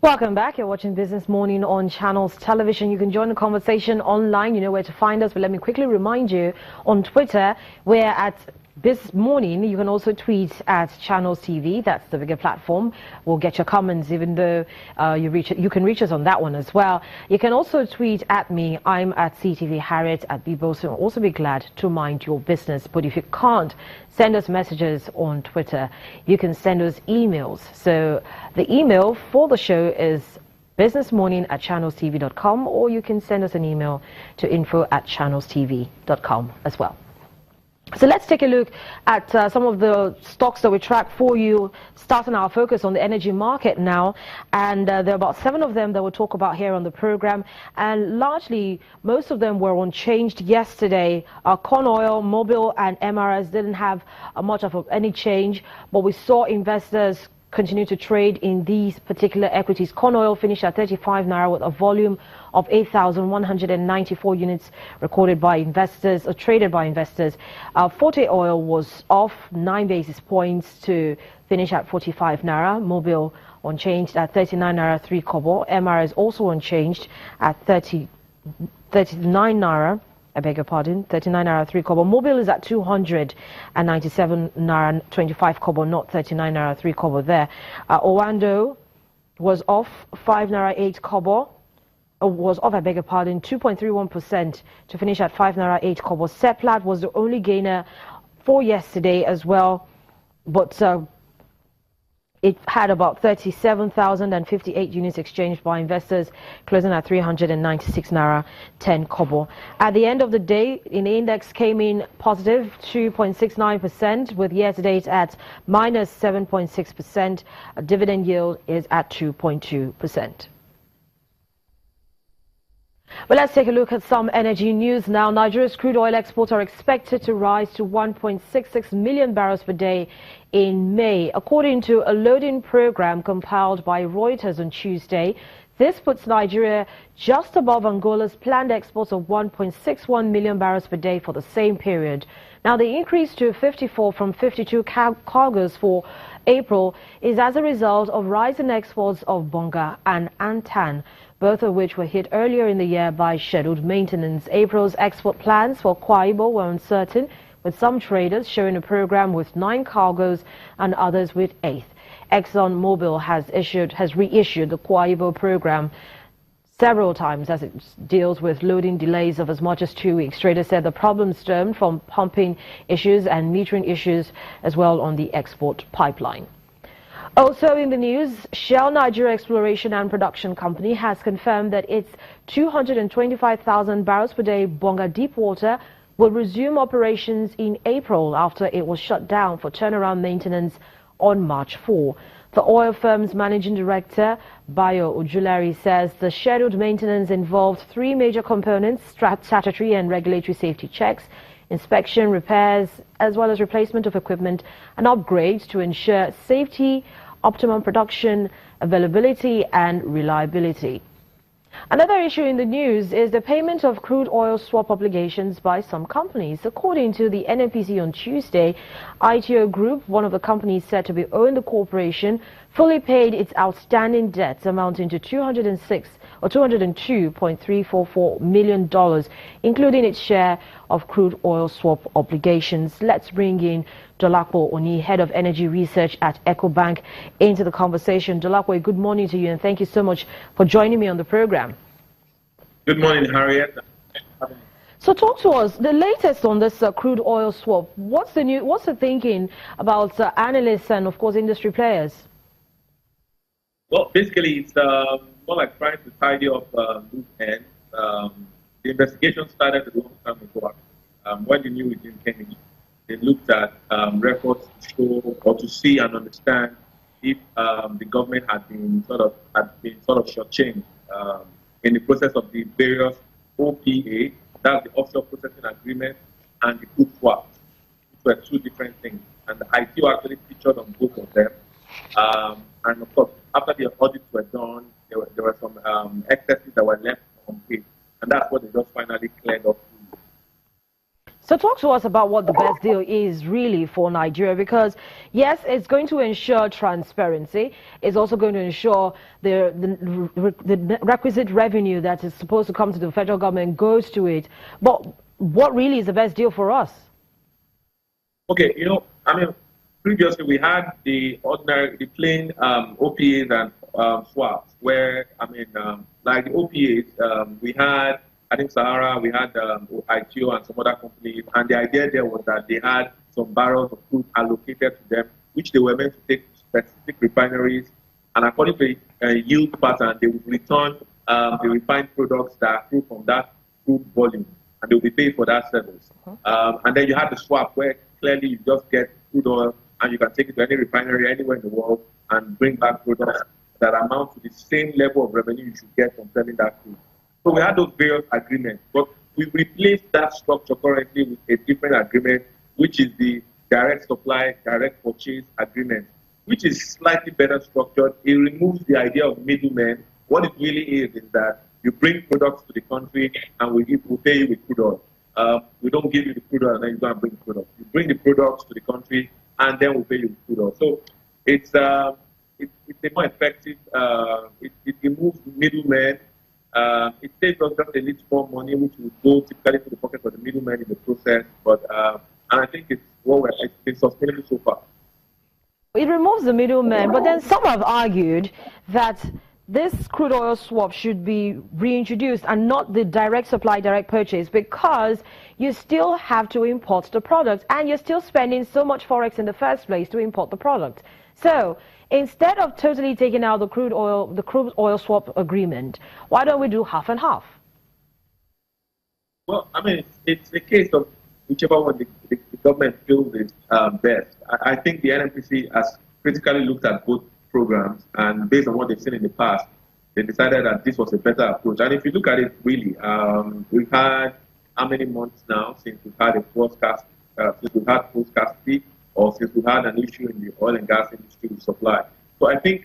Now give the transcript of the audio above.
Welcome back. You're watching Business Morning on Channels Television. You can join the conversation online. You know where to find us. But let me quickly remind you, on Twitter, we're at This Morning. You can also tweet at Channels TV. That's the bigger platform. We'll get your comments, even though you can reach us on that one as well. You can also tweet at me. I'm at CTV Harriet at Bibos. I'll also be glad to mind your business. But if you can't send us messages on Twitter, you can send us emails. So the email for the show is businessmorning@channelstv.com, or you can send us an email to info@channelstv.com as well. So let's take a look at some of the stocks that we track for you, starting our focus on the energy market now. And there are about 7 of them that we'll talk about here on the program. And largely, most of them were unchanged yesterday. Corn oil, Mobil, and MRS didn't have much of any change, but we saw investors continue to trade in these particular equities. Corn oil finished at 35 naira with a volume of 8,194 units recorded by investors or traded by investors. Forte oil was off 9 basis points to finish at 45 naira. Mobil unchanged at 39 naira 3 kobo. MRS also unchanged at 39 naira. I beg your pardon, 39 naira 3 kobo. Mobil is at 297 naira 25 kobo, not 39 naira 3 kobo there. Owando was off 5 naira 8 kobo. Was off, I beg your pardon, 2.31% to finish at 5 naira 8 kobo. Seplat was the only gainer for yesterday as well, but it had about 37,058 units exchanged by investors, closing at 396 naira 10 kobo. At the end of the day, the index came in positive 2.69%, with year-to-date at minus 7.6%. Dividend yield is at 2.2%. But let's take a look at some energy news now. Nigeria's crude oil exports are expected to rise to 1.66 million barrels per day in May, according to a loading program compiled by Reuters on Tuesday. This puts Nigeria just above Angola's planned exports of 1.61 million barrels per day for the same period. Now, the increase to 54 from 52 cargoes for April is as a result of rising exports of Bonga and Antan, both of which were hit earlier in the year by scheduled maintenance. April's export plans for Akwa Ibom were uncertain, with some traders showing a program with 9 cargoes and others with 8. ExxonMobil has reissued the Akwa Ibom program several times as it deals with loading delays of as much as 2 weeks. Traders said the problem stemmed from pumping issues and metering issues as well on the export pipeline. Also in the news, Shell Nigeria Exploration and Production Company has confirmed that its 225,000 barrels per day Bonga Deepwater will resume operations in April after it was shut down for turnaround maintenance on March 4. The oil firm's managing director, Bayo Ojulari, says the scheduled maintenance involved 3 major components: statutory and regulatory safety checks, inspection, repairs, as well as replacement of equipment and upgrades to ensure safety, optimum production, availability and reliability. Another issue in the news is the payment of crude oil swap obligations by some companies. According to the NNPC on Tuesday, ITO Group, one of the companies said to be owing the corporation, fully paid its outstanding debts amounting to $202.344 million, including its share of crude oil swap obligations. Let's bring in Dolapo Oni, Head of Energy Research at EcoBank, into the conversation. Dolapo, good morning to you, and thank you so much for joining me on the program. Good morning, Harriet. So talk to us, the latest on this crude oil swap. What's the thinking about analysts and, of course, industry players? Well, basically, it's more like trying to tidy up loose ends. The investigation started a long time ago. When the new regime came in, they looked at records to show or to see and understand if the government had been sort of shortchanged in the process of the various OPA, that's the offshore processing agreement, and the crude swap, which were 2 different things. And the ITO actually featured on both of them. And of course, after the audits were done, there were some excesses that were left unpaid, and that's what they just finally cleared up. So talk to us about what the best deal is really for Nigeria, because yes, it's going to ensure transparency. It's also going to ensure the requisite revenue that is supposed to come to the federal government goes to it. But what really is the best deal for us? Okay, previously we had the plain OPAs and swaps, where, like the OPAs, we had, I think, Sahara, we had ITO and some other companies, and the idea there was that they had some barrels of crude allocated to them, which they were meant to take to specific refineries, and according to a yield pattern, they would return the refined products that accrue from that crude volume, and they will be paid for that service. And then you have the swap, where clearly you just get crude oil and you can take it to any refinery anywhere in the world and bring back products that amount to the same level of revenue you should get from selling that crude. So we had those various agreements, but we replaced that structure currently with a different agreement, which is the direct supply, direct purchase agreement, which is slightly better structured. It removes the idea of middlemen. What it really is that you bring products to the country and we pay you with crude oil. We don't give you the crude oil and then you go and bring the products. You bring the products to the country and then we pay you with crude oil. So it's a more effective, it removes middlemen. It saves us just a little more money, which will go typically to the pocket of the middleman in the process. But and I think it's been sustainable so far. It removes the middleman, but then some have argued that this crude oil swap should be reintroduced and not the direct supply, direct purchase, because you still have to import the product and you're still spending so much forex in the first place to import the product. So instead of totally taking out the crude oil swap agreement, why don't we do half and half? Well, it's a case of whichever one the government feels is best. I think the NNPC has critically looked at both programs, and based on what they've seen in the past, they decided that this was a better approach. And if you look at it really, we've had how many months now since we've had full scarcity, or since we've had an issue in the oil and gas industry with supply. So I think